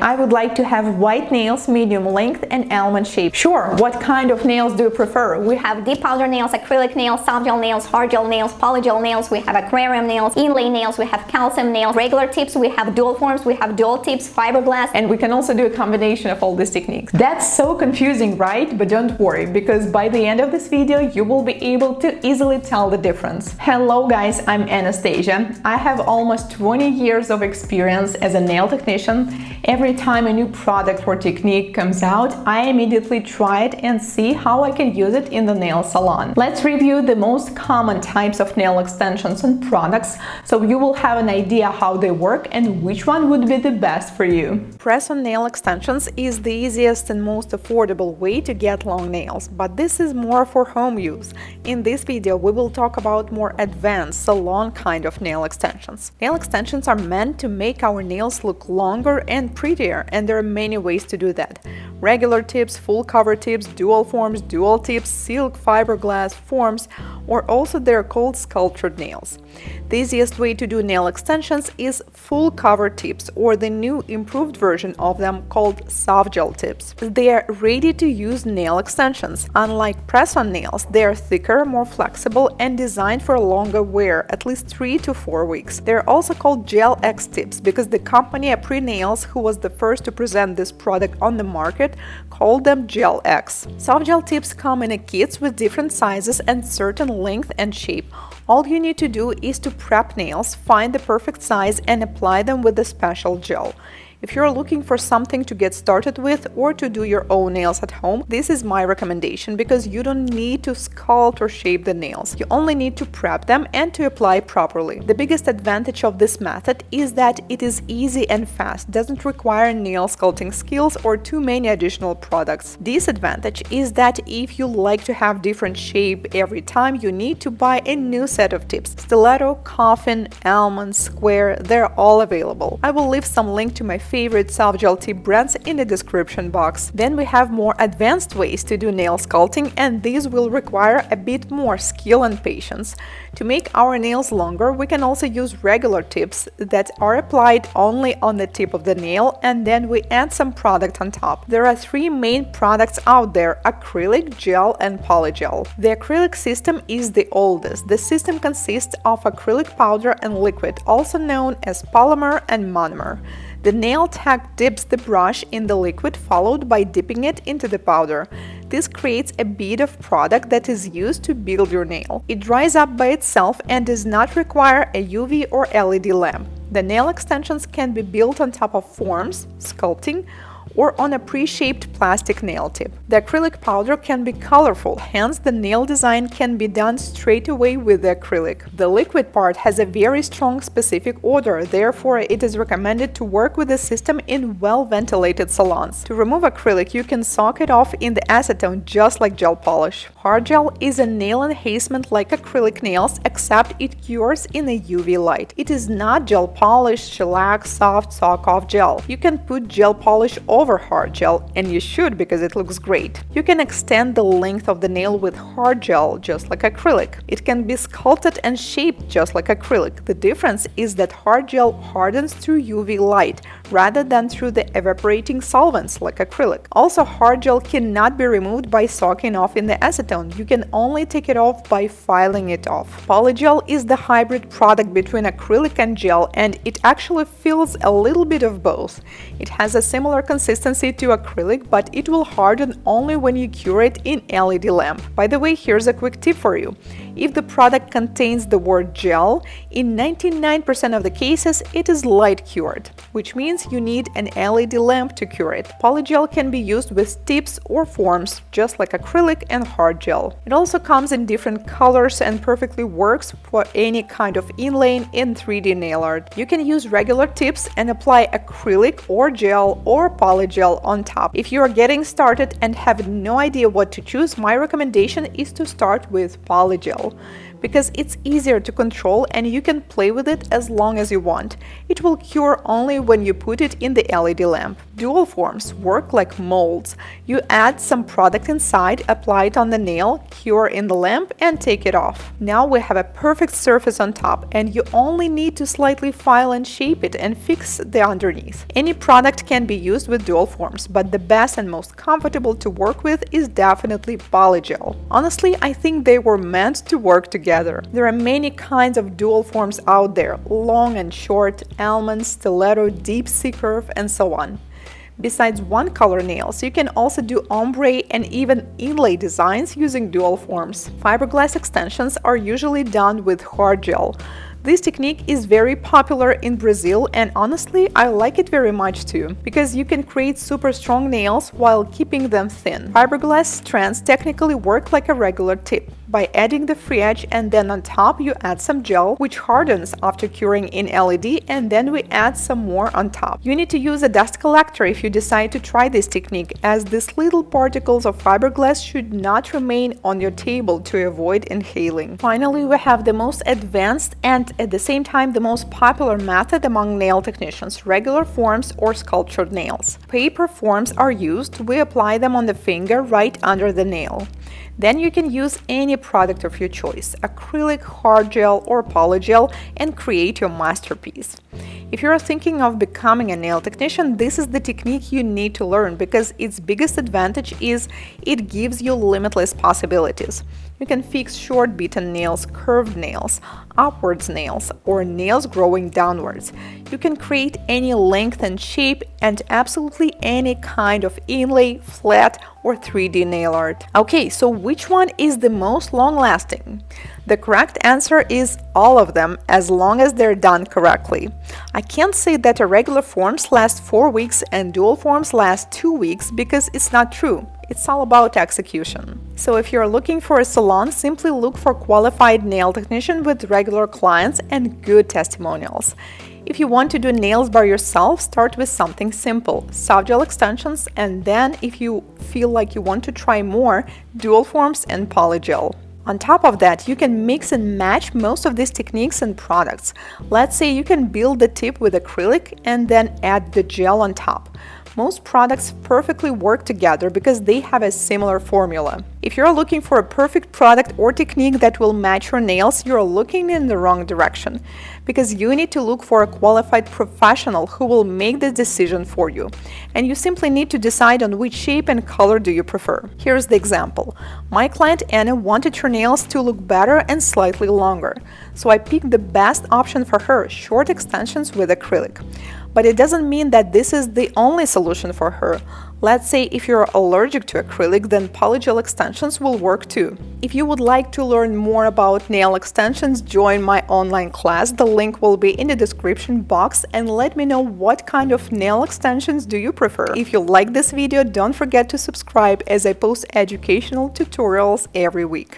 I would like to have white nails, medium length and almond shape. Sure, what kind of nails do you prefer? We have deep powder nails, acrylic nails, soft gel nails, hard gel nails, polygel nails, we have aquarium nails, inlay nails, we have calcium nails, regular tips, we have dual forms, we have dual tips, fiberglass. And we can also do a combination of all these techniques. That's so confusing, right? But don't worry, because by the end of this video, you will be able to easily tell the difference. Hello guys, I'm Anastasia. I have almost 20 years of experience as a nail technician. Every time a new product or technique comes out, I immediately try it and see how I can use it in the nail salon. Let's review the most common types of nail extensions and products so you will have an idea how they work and which one would be the best for you. Press-on nail extensions is the easiest and most affordable way to get long nails, but this is more for home use. In this video, we will talk about more advanced salon kind of nail extensions. Nail extensions are meant to make our nails look longer and prettier, and there are many ways to do that. Regular tips, full cover tips, dual forms, dual tips, silk, fiberglass forms, or also they're called sculptured nails. The easiest way to do nail extensions is full cover tips, or the new improved version of them called soft gel tips. They are ready to use nail extensions. Unlike press-on nails, they are thicker, more flexible, and designed for longer wear, at least 3 to 4 weeks. They're also called Gel X tips because the company Acrylic Nails, who was the first to present this product on the market, called them Gel X. Soft gel tips come in a kits with different sizes and certain length and shape. All you need to do is to prep nails, find the perfect size, and apply them with a special gel. If you're looking for something to get started with or to do your own nails at home, this is my recommendation because you don't need to sculpt or shape the nails. You only need to prep them and to apply properly. The biggest advantage of this method is that it is easy and fast, doesn't require nail sculpting skills or too many additional products. Disadvantage is that if you like to have different shape every time, you need to buy a new set of tips. Stiletto, coffin, almond, square, they're all available. I will leave some link to my favorite soft gel tip brands in the description box. Then we have more advanced ways to do nail sculpting, and these will require a bit more skill and patience. To make our nails longer, we can also use regular tips that are applied only on the tip of the nail, and then we add some product on top. There are 3 main products out there: acrylic, gel, and polygel. The acrylic system is the oldest. The system consists of acrylic powder and liquid, also known as polymer and monomer. The nail tech dips the brush in the liquid, followed by dipping it into the powder. This creates a bead of product that is used to build your nail. It dries up by itself and does not require a UV or LED lamp. The nail extensions can be built on top of forms, sculpting, or on a pre-shaped plastic nail tip. The acrylic powder can be colorful, hence the nail design can be done straight away with the acrylic. The liquid part has a very strong specific odor, therefore it is recommended to work with the system in well-ventilated salons. To remove acrylic, you can soak it off in the acetone just like gel polish. Hard gel is a nail enhancement like acrylic nails, except it cures in a UV light. It is not gel polish, shellac, soft soak-off gel. You can put gel polish over hard gel, and you should because it looks great. You can extend the length of the nail with hard gel just like acrylic. It can be sculpted and shaped just like acrylic. The difference is that hard gel hardens through UV light rather than through the evaporating solvents like acrylic. Also, hard gel cannot be removed by soaking off in the acetone. You can only take it off by filing it off. Polygel is the hybrid product between acrylic and gel, and it actually feels a little bit of both. It has a similar consistency to acrylic, but it will harden only when you cure it in LED lamp. By the way, here's a quick tip for you. If the product contains the word gel, in 99% of the cases it is light cured, which means you need an LED lamp to cure it. Polygel can be used with tips or forms, just like acrylic and hard gel. It also comes in different colors and perfectly works for any kind of inlaying in 3D nail art. You can use regular tips and apply acrylic or gel or polygel on top. If you are getting started and have no idea what to choose, my recommendation is to start with polygel. because it's easier to control and you can play with it as long as you want. It will cure only when you put it in the LED lamp. Dual forms work like molds. You add some product inside, apply it on the nail, cure in the lamp and take it off. Now we have a perfect surface on top and you only need to slightly file and shape it and fix the underneath. Any product can be used with dual forms, but the best and most comfortable to work with is definitely polygel. Honestly, I think they were meant to work together. There are many kinds of dual forms out there, long and short, almond, stiletto, deep C curve, and so on. Besides one-color nails, you can also do ombre and even inlay designs using dual forms. Fiberglass extensions are usually done with hard gel. This technique is very popular in Brazil and honestly I like it very much too, because you can create super strong nails while keeping them thin. Fiberglass strands technically work like a regular tip by adding the free edge and then on top you add some gel which hardens after curing in LED and then we add some more on top. You need to use a dust collector if you decide to try this technique, as these little particles of fiberglass should not remain on your table to avoid inhaling. Finally, we have the most advanced and at the same time the most popular method among nail technicians: regular forms or sculptured nails. Paper forms are used. We apply them on the finger right under the nail. Then you can use any product of your choice, acrylic, hard gel or polygel, and create your masterpiece. If you're thinking of becoming a nail technician, this is the technique you need to learn because its biggest advantage is it gives you limitless possibilities. You can fix short beaten nails, curved nails, upwards nails, or nails growing downwards. You can create any length and shape and absolutely any kind of inlay, flat, or 3D nail art. Okay, so which one is the most long-lasting? The correct answer is all of them, as long as they're done correctly. I can't say that irregular forms last 4 weeks and dual forms last 2 weeks because it's not true. It's all about execution. So if you're looking for a salon, simply look for qualified nail technician with regular clients and good testimonials. If you want to do nails by yourself, start with something simple, soft gel extensions, and then if you feel like you want to try more, dual forms and polygel. On top of that, you can mix and match most of these techniques and products. Let's say you can build the tip with acrylic and then add the gel on top. Most products perfectly work together because they have a similar formula. If you're looking for a perfect product or technique that will match your nails, you're looking in the wrong direction, because you need to look for a qualified professional who will make the decision for you. And you simply need to decide on which shape and color do you prefer. Here's the example. My client Anna wanted her nails to look better and slightly longer, so I picked the best option for her, short extensions with acrylic. But it doesn't mean that this is the only solution for her. Let's say if you're allergic to acrylic, then polygel extensions will work too. If you would like to learn more about nail extensions, join my online class. The link will be in the description box, and let me know what kind of nail extensions do you prefer. If you like this video, don't forget to subscribe as I post educational tutorials every week.